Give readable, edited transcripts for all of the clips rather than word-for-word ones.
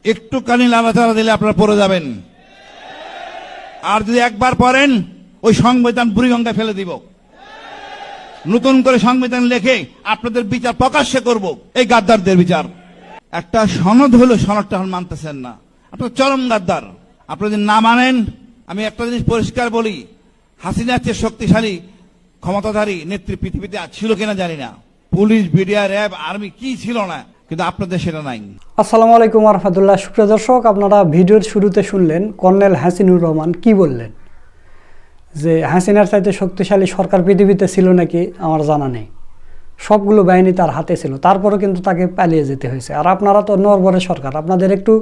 একটুখানি লাড়াচাড়া দিলে আপনারা পড়ে যাবেন। আর যদি একবার পড়েন ওই সংবিধান বুড়িগঙ্গায় ফেলে দিব। নতুন করে সংবিধান লিখে আপনাদের বিচার প্রকাশ্যে করব, এই গাদ্দারদের বিচার। একটা সনদ হলো, সনদটা মানতেছেন না, আপনার চরম গাদ্দার। আপনারা যদি না মানেন, আমি একটা জিনিস পরিষ্কার বলি, হাসিনার চেয়ে শক্তিশালী ক্ষমতাধারী নেত্রী পৃথিবীতে ছিল কিনা জানি না। পুলিশ, বিডিআর, র্যাব, আর্মি কি ছিল না, কিন্তু আপনাদের সেটা নাই। আসসালামু আলাইকুম রহমতুল্লাহ। সুপ্রিয় দর্শক, আপনারা ভিডিওর শুরুতে শুনলেন কর্নেল হাসিনুর রহমান কি বললেন, যে হাসিনার চাইতে শক্তিশালী সরকার পৃথিবীতে ছিল নাকি আমার জানা নেই। সবগুলো বাহিনী তার হাতে ছিল, তারপরেও কিন্তু তাকে পালিয়ে যেতে হয়েছে। আর আপনারা তো নরবরের সরকার, আপনাদের একটু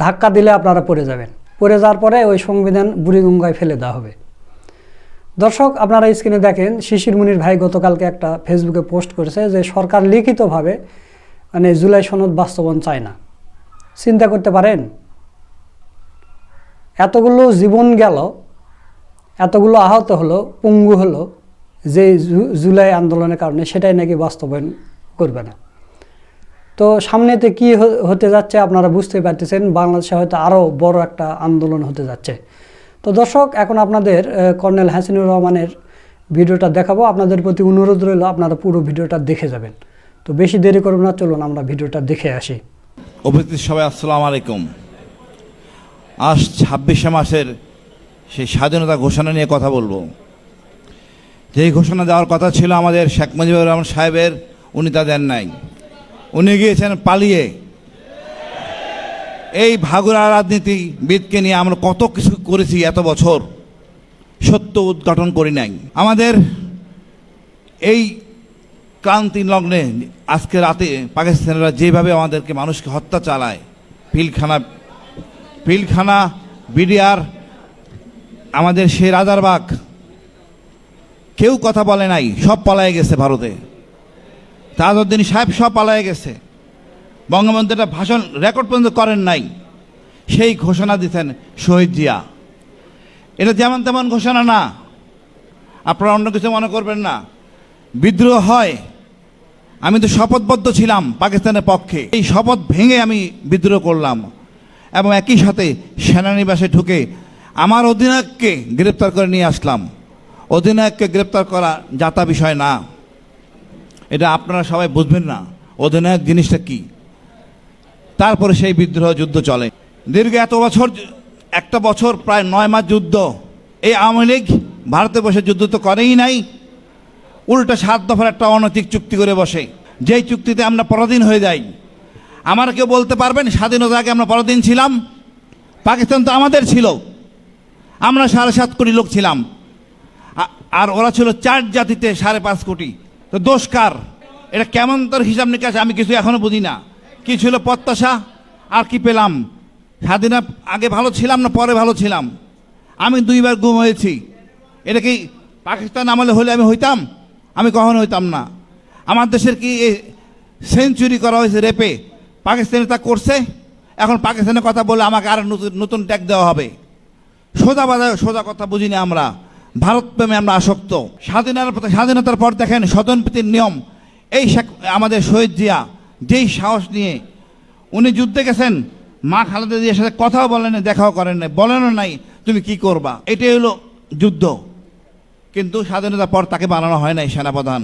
ধাক্কা দিলে আপনারা পড়ে যাবেন। পড়ে যাওয়ার পরে ওই সংবিধান বুড়িগঙ্গায় ফেলে দেওয়া হবে। দর্শক, আপনারা স্ক্রিনে দেখেন, শিশির মুনির ভাই গতকালকে একটা ফেসবুকে পোস্ট করেছে যে সরকার লিখিতভাবে জুলাই সনদ বাস্তবায়ন চায় না। চিন্তা করতে পারেন, এতগুলো জীবন গেল, এতগুলো আহত হলো, পঙ্গু হলো যে জুলাই আন্দোলনের কারণে, সেটাই নাকি বাস্তবায়ন করবে না। তো সামনেতে কি হতে যাচ্ছে আপনারা বুঝতে পারতেছেন। বাংলাদেশে হয়তো আরও বড় একটা আন্দোলন হতে যাচ্ছে। তো দর্শক, এখন আপনাদের কর্নেল হাসিনুর রহমানের ভিডিওটা দেখাবো। আপনাদের প্রতি অনুরোধ রইল, আপনারা পুরো ভিডিওটা দেখে যাবেন। তো বেশি দেরি করব না, চলুন আমরা ভিডিওটা দেখে আসি। উপস্থিত সবাই আসসালামু আলাইকুম। আজ 26শে মাসের সেই স্বাধীনতা ঘোষণা নিয়ে কথা বলবো। যেই ঘোষণা দেওয়ার কথা ছিল আমাদের শেখ মুজিবুর রহমান সাহেবের, উনি তা দেন নাই। উনি গিয়েছেন পালিয়ে। এই ভাগুড়া রাজনীতিবিদকে নিয়ে আমরা কত কিছু করেছি এত বছর, সত্য উদ্ঘাটন করি নাই। আমাদের এই ক্রান্তি লগ্নে আজকে রাতে পাকিস্তানিরা যেভাবে আমাদেরকে মানুষকে হত্যা চালায়, পিলখানা, বিডিআর, আমাদের সেই রাজারবাগ, কেউ কথা বলে নাই, সব পালায়ে গেছে ভারতে। তাজউদ্দিন সাহেব সব পালায়ে গেছে। বঙ্গবন্ধু একটা ভাষণ রেকর্ড পর্যন্ত করেন নাই, সেই ঘোষণা দিতেন শহীদ জিয়া। এটা যেমন তেমন ঘোষণা না, আপনারা অন্য কিছু মনে করবেন না। বিদ্রোহ হয়, আমি তো শপথবদ্ধ ছিলাম পাকিস্তানের পক্ষে, এই শপথ ভেঙে আমি বিদ্রোহ করলাম এবং একই সাথে সেনানিবাসে ঢুকে আমার অধিনায়ককে গ্রেপ্তার করে নিয়ে আসলাম। অধিনায়ককে গ্রেপ্তার করা যাতা বিষয় না, এটা আপনারা সবাই বুঝবেন না অধিনায়ক জিনিসটা কি। তারপরে সেই বিদ্রোহ যুদ্ধ চলে দীর্ঘ এত বছর, একটা বছর প্রায় 9 মাস যুদ্ধ। এই আওয়ামী লীগ ভারতে বসে যুদ্ধ তো করেই নাই, উল্টা 7 দফার একটা অনৈতিক চুক্তি করে বসে, যেই চুক্তিতে আমরা পরাধীন হয়ে যাই। আমার কেউ বলতে পারবেন স্বাধীনতার আগে আমরা পরাধীন ছিলাম? পাকিস্তান তো আমাদের ছিল, আমরা 7.5 কোটি লোক ছিলাম, আর ওরা ছিল 4 জাতিতে 5.5 কোটি। তো দোষ কার? এটা কেমন তোর হিসাব নিকাশ আমি কিছু এখনো বুঝি না। কি ছিল প্রত্যাশা, আর কি পেলাম? স্বাধীনতা আগে ভালো ছিলাম না পরে ভালো ছিলাম? আমি 2 বার গুম হয়েছি। এটা কি পাকিস্তান আমলে হলে আমি হইতাম? আমি কখনো হইতাম না। আমার দেশের কি সেঞ্চুরি করা হয়েছে রেপে, পাকিস্তানে তা করছে। এখন পাকিস্তানের কথা বলে আমাকে আর নতুন ট্যাগ দেওয়া হবে? সোজা কথা বুঝি না আমরা। ভারত প্রেমে আমরা আসক্ত। স্বাধীনতার পর দেখেন স্বজনপ্রীতির নিয়ম। এই আমাদের শহীদ জিয়া যেই সাহস নিয়ে উনি যুদ্ধে গেছেন, মা খালেদা জিয়ার সাথে কথাও বলেন, দেখাও করেন নাই, বলেনও নাই তুমি কি করবা। এটাই হলো যুদ্ধ। কিন্তু স্বাধীনতার পর তাকে বানানো হয় নাই সেনাপ্রধান,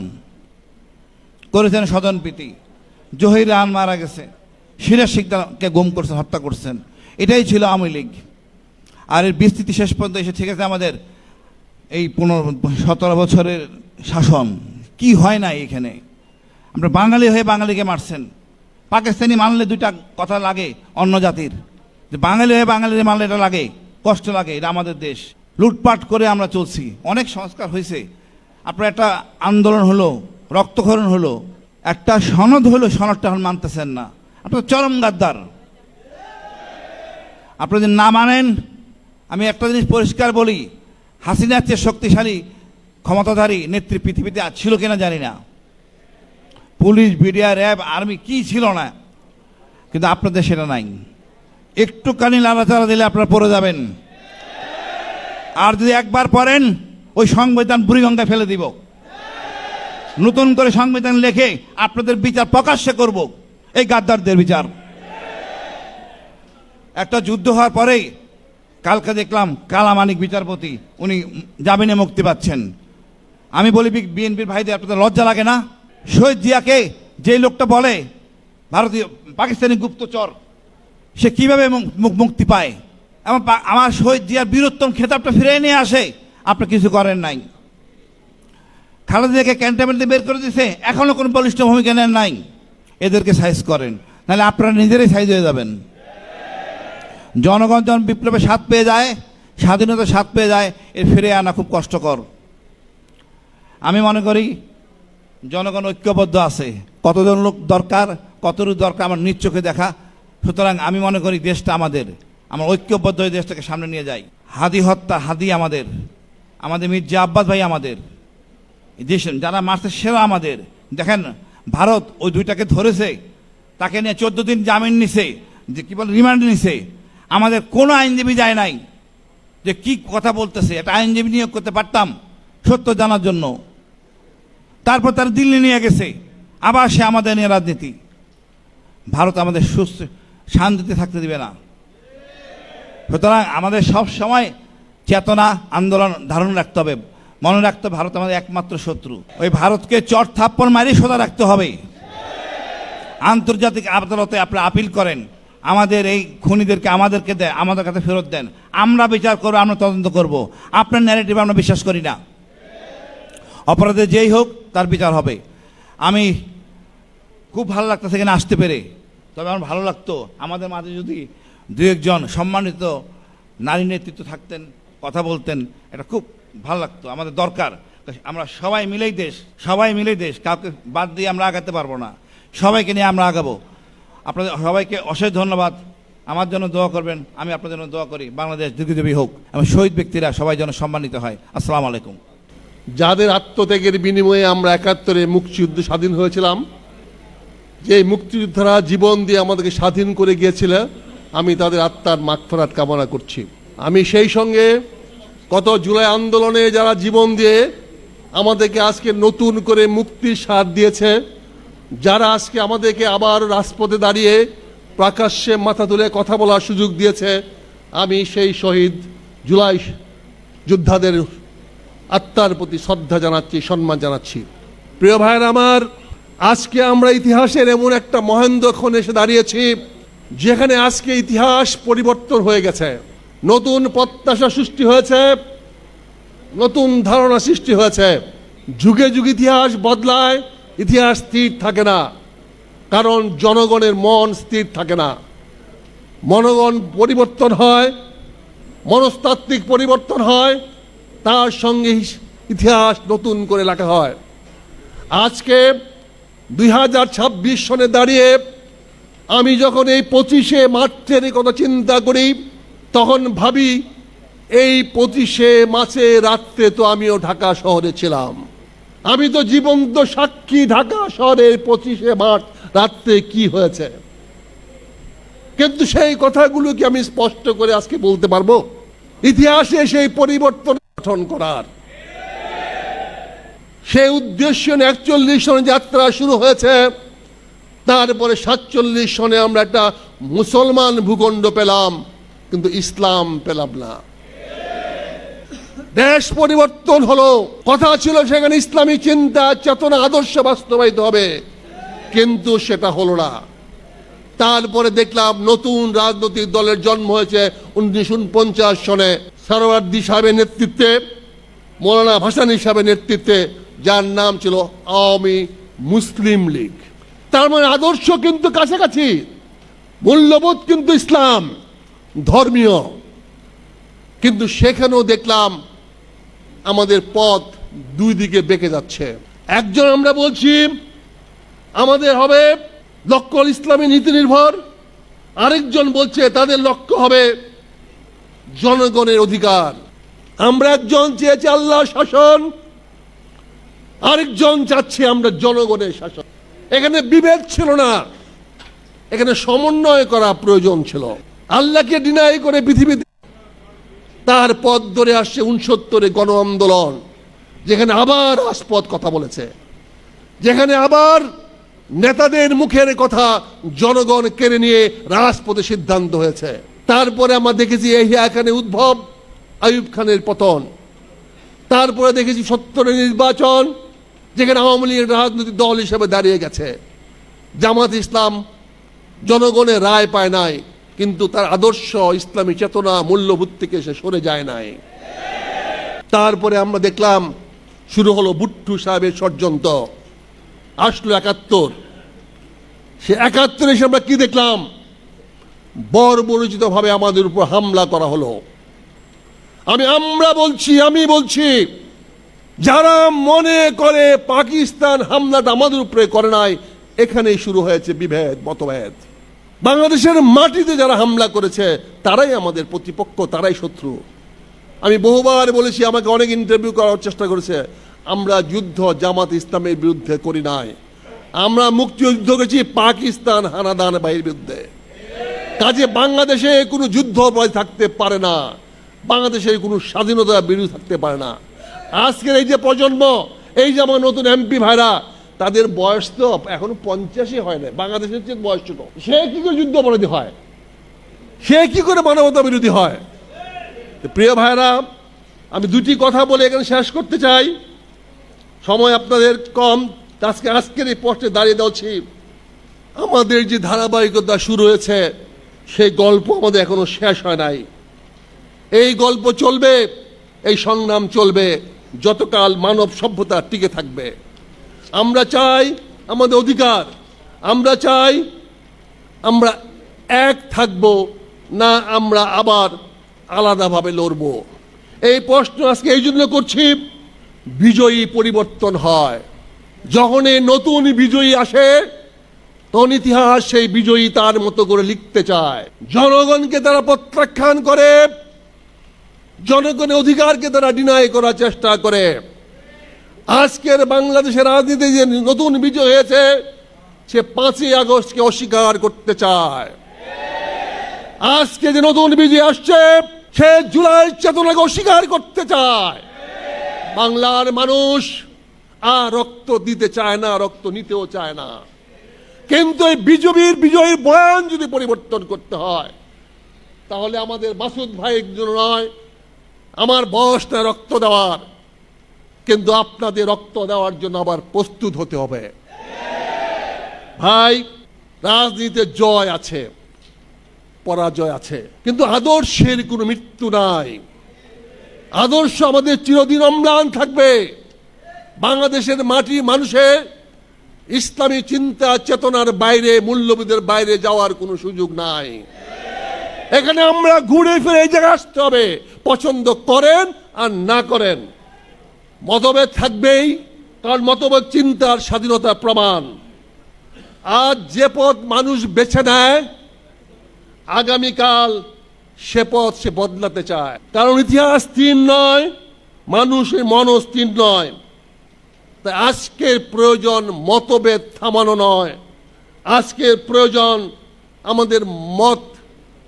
করেছেন স্বজনপ্রীতি। জহির রাহান মারা গেছে, সিরাজ শিকদারকে গুম করছেন, হত্যা করছেন। এটাই ছিল আওয়ামী লীগ। আর এর বিস্তৃতি শেষ পর্যন্ত এসে ঠিক আছে আমাদের এই 17 বছরের শাসন। কি হয় না এখানে? আমরা বাঙালি হয়ে বাঙালিকে মারছেন। পাকিস্তানি মানলে 2টা কথা লাগে অন্য জাতির, যে বাঙালি হয়ে বাঙালির মানলে এটা লাগে, কষ্ট লাগে। এটা আমাদের দেশ, লুটপাট করে আমরা চলছি। অনেক সংস্কার হয়েছে, আপনার একটা আন্দোলন হলো, রক্তক্ষরণ হলো, একটা সনদ হলো, সনদটা মানতেছেন না, আপনার চরম গাদ্দার। আপনারা যদি না মানেন, আমি একটা জিনিস পরিষ্কার বলি, হাসিনার চেয়ে শক্তিশালী ক্ষমতাধারী নেত্রী পৃথিবীতে ছিল কিনা জানি না। পুলিশ, বিডিআর, র্যাব, আর্মি কি ছিল না, কিন্তু আপনাদের সেটা নাই। একটুখানি লাড়াচাড়া দিলে আপনারা পড়ে যাবেন। আর যদি একবার পড়েন ওই সংবিধান বুড়িগঙ্গায় ফেলে দিব। নতুন করে সংবিধান লিখে আপনাদের বিচার প্রকাশ্যে করব, এই গাদ্দারদের বিচার। একটা যুদ্ধ হওয়ার পরেই কালকে দেখলাম কালামানিক বিচারপতি উনি জামিনে মুক্তি পাচ্ছেন। আমি বলি বিএনপির ভাইদের আপনাদের লজ্জা লাগে না? শহীদ জিয়াকে যে লোকটা বলে ভারতীয় পাকিস্তানি গুপ্তচর, সে কিভাবে মুক্তি পায়? আমার শহীদ জিয়ার বীরত্তম খেতাবটা ফিরে নিয়ে আসে, আপনি কিছু করেন নাই। খালেদা জিয়াকে ক্যান্টনমেন্টে বের করে দিয়েছে, এখনো কোনো বলিষ্ঠ ভূমিকা নেন নাই। এদেরকে সাইজ করেন, নাহলে আপনারা নিজেরাই সাইজ হয়ে যাবেন। জনগণ যখন বিপ্লবে স্বাদ পেয়ে যায়, স্বাধীনতা স্বাদ পেয়ে যায়, এর ফিরে আনা খুব কষ্টকর। আমি মনে করি জনগণ ঐক্যবদ্ধ আছে, কতজন লোক দরকার, কতটুকু দরকার আমার নিজ চোখে দেখা। সুতরাং আমি মনে করি দেশটা আমাদের, আমরা ঐক্যবদ্ধ হয়ে দেশটাকে সামনে নিয়ে যাই। হাদি হত্যা, হাদি আমাদের, আমাদের মির্জা আব্বাস ভাই আমাদের, দেশ যারা মারছে সেরা আমাদের। দেখেন ভারত ওই দুইটাকে ধরেছে, তাকে নিয়ে 14 দিন জামিন নিছে, যে কি বলে রিমান্ড নিছে। আমাদের কোনো আইনজীবী যায় নাই যে কি কথা বলতেছে, একটা আইনজীবী নিয়োগ করতে পারতাম সত্য জানার জন্য। তারপর তারা দিল্লি নিয়ে গেছে, আবার সে আমাদের নিয়ে রাজনীতি। ভারত আমাদের সুস্থ শান্তিতে থাকতে দিবে না। সুতরাং আমাদের সব সময় চেতনা আন্দোলন ধারণ রাখতে হবে, মনে রাখতে হবে ভারত আমাদের একমাত্র শত্রু। ওই ভারতকে চট থাপ্পড় মারি সোজা রাখতে হবে। আন্তর্জাতিক আদালতে আপনি আপিল করেন, আমাদের এই খুনিদেরকে আমাদেরকে দেয়, আমাদের কাছে ফেরত দেন, আমরা বিচার করবো, আমরা তদন্ত করব। আপনার ন্যারেটিভ আমরা বিশ্বাস করি না। অপরাধে যেই হোক তার বিচার হবে। আমি খুব ভালো লাগতো সেখানে আসতে পেরে। তবে আমার ভালো লাগতো আমাদের মাঝে যদি দু একজন সম্মানিত নারী নেতৃত্ব থাকতেন, কথা বলতেন, এটা খুব ভালো লাগতো। আমাদের দরকার। আমরা সবাই মিলেই দেশ, সবাই মিলেই দেশ, কাউকে বাদ দিয়ে আমরা আগাতে পারবো না। সবাইকে নিয়ে আমরা আগাবো। আপনাদের সবাইকে অশেষ ধন্যবাদ। আমার জন্য দোয়া করবেন, আমি আপনাদের জন্য দোয়া করি। বাংলাদেশ দীর্ঘজীবী হোক এবং শহীদ ব্যক্তিরা সবাই যেন সম্মানিত হয়। আসসালামু আলাইকুম। যাদের আত্মত্যাগের বিনিময়ে আমরা 71-এ মুক্তিযুদ্ধ স্বাধীন হয়েছিলাম, যে মুক্তিযোদ্ধারা জীবন দিয়ে আমাদেরকে স্বাধীন করে গিয়েছিল, আমি তাদের আত্মার মাগফিরাত কামনা করছি। আমি সেই সঙ্গে গত জুলাই আন্দোলনে যারা জীবন দিয়ে আমাদেরকে আজকে নতুন করে মুক্তির স্বাদ দিয়েছে, যারা আজকে আমাদেরকে আবার রাজপথে দাঁড়িয়ে প্রকাশ্যে মাথা তুলে কথা বলার সুযোগ দিয়েছে, আমি সেই শহীদ জুলাই যোদ্ধাদের আত্মার প্রতি শ্রদ্ধা জানাচ্ছি, সম্মান জানাচ্ছি। প্রিয় ভাইয়ের আমার, আজকে আমরা ইতিহাসের এমন একটা মহেন্দ্রক্ষণ এসে দাঁড়িয়েছি যেখানে আজকে ইতিহাস পরিবর্তন হয়ে গেছে, নতুন প্রত্যাশা সৃষ্টি হয়েছে, নতুন ধারণা সৃষ্টি হয়েছে। যুগে যুগে ইতিহাস বদলায়, ইতিহাস স্থির থাকে না, কারণ জনগণের মন স্থির থাকে না। মনগণ পরিবর্তন হয়, মনস্তাত্ত্বিক পরিবর্তন হয়, তার সঙ্গে ইতিহাস নতুন করে লেখা হয়। আজকে 2026 সনে দাঁড়িয়ে আমি যখন এই 25শে মার্চের কথা চিন্তা করি, তখন ভাবি এই 25শে মার্চে রাত্রে তো আমিও ঢাকা শহরে ছিলাম। আমি তো জীবন্ত সাক্ষী ঢাকা শহরের 25শে মার্চ রাত্রে কি হয়েছে। কিন্তু সেই কথাগুলো কি আমি স্পষ্ট করে আজকে বলতে পারবো? ইতিহাসে সেই পরিবর্তন গঠন করার সেই উদ্দেশ্য 41 সনে যাত্রা শুরু হয়েছে। তারপরে 47 সনে আমরা একটা মুসলমান ভূখণ্ড পেলাম, কিন্তু ইসলাম পেলাম না। দেশ পরিবর্তন হলো, কথা ছিল সেখানে ইসলামী চিন্তা, চেতনা, আদর্শ বাস্তবায়িত হবে, কিন্তু সেটা হলো না। তারপরে দেখলাম নতুন রাজনৈতিক দলের জন্ম হয়েছে 1949 সনে সরওয়ার্দী সাহেবের নেতৃত্বে, মৌলানা ভাসানী সাহেবের নেতৃত্বে, যার নাম ছিল আওয়ামী মুসলিম লীগ। তার মানে আদর্শ কিন্তু কাছাকাছি, মূল্যবোধ কিন্তু ইসলাম ধর্মীয়, কিন্তু সেখানেও দেখলাম আমাদের পথ দুই দিকে বেঁকে যাচ্ছে। একজন আমরা বলছি আমাদের হবে লক্ষ্য ইসলামী নীতি নির্ভর, আরেকজন বলছে তাদের লক্ষ্য হবে জনগণের অধিকার। আমরা একজন চেয়েছি আল্লাহর শাসন, আরেকজন চাচ্ছে আমরা জনগণের শাসন। এখানে বিভেদ ছিল না, এখানে সমন্বয় করা প্রয়োজন ছিল। আল্লাহকে ডিনাই করে পৃথিবীতে তার পথ ধরে আসছে 69-এ গণ আন্দোলন, যেখানে আবার রাজপথ কথা বলেছে, যেখানে আবার নেতাদের মুখের কথা জনগণ কেড়ে নিয়ে রাজপথে সিদ্ধান্ত হয়েছে। তারপরে আমরা দেখেছি এহিয়া খানের উদ্ভব, আইয়ুব খানের পতন। তারপরে দেখেছি 70-এর নির্বাচন, যেখানে আওয়ামী লীগের রাজনৈতিক দল হিসেবে দাঁড়িয়ে গেছে। জামাত ইসলাম জনগণের রায় পায় নাই, কিন্তু তার আদর্শ, ইসলামী চেতনা, মূল্যবোধ থেকে সে সরে যায় নাই। তারপরে আমরা দেখলাম শুরু হলো বুট্টু সাহেবের ষড়যন্ত্র। আসলো 71। সে 71 এসে আমরা কি দেখলাম? বর্বরোচিতভাবে আমাদের উপর হামলা করা হলো। আমি বলছি যারা মনে করে পাকিস্তান হামলাটা আমাদের উপরে করে নাই, এখানেই শুরু হয়েছে বিভেদ, মতভেদ। বাংলাদেশের মাটিতে যারা হামলা করেছে তারাই আমাদের প্রতিপক্ষ, তারাই শত্রু। আমি বহুবার বলেছি, আমাকে অনেক ইন্টারভিউ করার চেষ্টা করেছে, আমরা যুদ্ধ জামাত ইসলামের বিরুদ্ধে করি নাই, আমরা মুক্তিযুদ্ধ করেছি পাকিস্তান হানাদার বাহিনীর বিরুদ্ধে। কাজে বাংলাদেশে কোনো যুদ্ধ থাকতে পারে না, বাংলাদেশের কোনো স্বাধীনতার বিরুদ্ধে থাকতে পারে না। আজকের এই যে প্রজন্ম, এই যে আমার নতুন এমপি ভাইরা, তাদের বয়স তো এখনো 85 হয় না, বাংলাদেশের চেয়ে বয়স ছোট। সে কি করে যুদ্ধ অপরাধী হয়? সে কি করে মানবতা বিরোধী হয়? প্রিয় ভাইরা, আমি দুটি কথা বলে এখানে শেষ করতে চাই, সময় আপনাদের কম। আজকের এই পোস্টে দাঁড়িয়ে যাচ্ছি, আমাদের যে ধারাবাহিকতা শুরু হয়েছে সেই গল্প আমাদের এখনো শেষ হয় নাই। এই গল্প চলবে, এই সংগ্রাম চলবে যতকাল মানব সভ্যতা টিকে থাকবে। আমরা চাই আমাদের অধিকার, আমরা চাই আমরা এক থাকব, না আমরা আবার আলাদাভাবে লড়ব। এই প্রশ্ন আজকে এই জন্য করছি, বিজয়ী পরিবর্তন হয়। যখন এই নতুন বিজয়ী আসে, তখন ইতিহাস সেই বিজয়ী তার মতো করে লিখতে চায়। জনগণকে তারা প্রত্যাখ্যান করে, জনগণের অধিকারকে তারা ডিনাই করার চেষ্টা করে। আজকের বাংলাদেশের রাজনীতি যে নতুন বিজয় হয়েছে, সে 5ই আগস্টকে অস্বীকার করতে চায়। আজকে যে নতুন বিজয় আসছে, সে জুলাই চেতনাকে অস্বীকার করতে চায়। বাংলার মানুষ আর রক্ত দিতে চায় না, রক্ত নিতেও চায় না। কিন্তু এই বিজয়ীর বয়ান যদি পরিবর্তন করতে হয়, তাহলে আমাদের মাসুদ ভাইয়ের জন্য নয়, আমার বয়স না রক্ত দেওয়ার, কিন্তু আপনাদের রক্ত দেওয়ার জন্য আবার প্রস্তুত হতে হবে। ভাই, রাজনীতিতে জয় আছে, পরাজয় আছে, কিন্তু আদর্শের কোনো মৃত্যু নাই। আদর্শ আমাদের চিরদিন অম্লান থাকবে। বাংলাদেশের মাটি মানুষের ইসলামী চিন্তা চেতনার বাইরে, মূল্যবোধের বাইরে যাওয়ার কোনো সুযোগ নাই। এখানে আমরা ঘুরে ফিরে এই জায়গায় আসতে হবে, পছন্দ করেন আর না করেন। মতভেদ থাকবেই, কারণ মতভেদ চিন্তার স্বাধীনতার প্রমাণ। আজ যে পথ মানুষ বেছে নেয়, আগামীকাল সে পথ সে বদলাতে চায়। কারণ ইতিহাস স্থির নয়, মানুষের মনও স্থির নয়। তাই আজকের প্রয়োজন মতভেদ থামানো নয়, আজকের প্রয়োজন আমাদের মত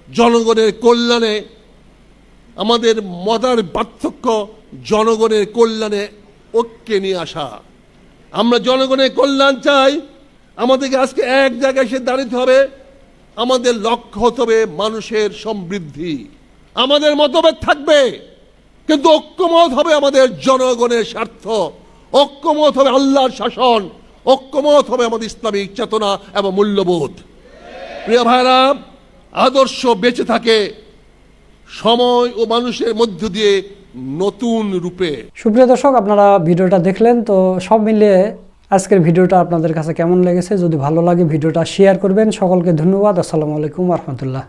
জনগণের কল্যাণে, আমাদের মতার পার্থক্য জনগণের কল্যাণে ঐক্যে নিয়ে আসা। আমরা জনগণের কল্যাণ চাই, আমাদেরকে আজকে এক জায়গায় এসে দাঁড়াতে হবে। আমাদের লক্ষ্য হতে হবে মানুষের সমৃদ্ধি। আমাদের মতভেদ থাকবে, কিন্তু ঐক্যমত হবে আমাদের জনগণের স্বার্থ, ঐক্যমত হবে আল্লাহর শাসন, ঐক্যমত হবে আমাদের ইসলামিক চেতনা এবং মূল্যবোধ। প্রিয় ভাইরা, আদর্শ বেঁচে থাকে সময় ও মানুষের মধ্য দিয়ে নতুন রূপে। সুপ্রিয় দর্শক, আপনারা ভিডিওটা দেখলেন, তো সব মিলিয়ে আজকের ভিডিওটা আপনাদের কাছে কেমন লেগেছে? যদি ভালো লাগে ভিডিওটা শেয়ার করবেন। সকলকে ধন্যবাদ। আসসালামু আলাইকুম ওয়া রাহমাতুল্লাহ।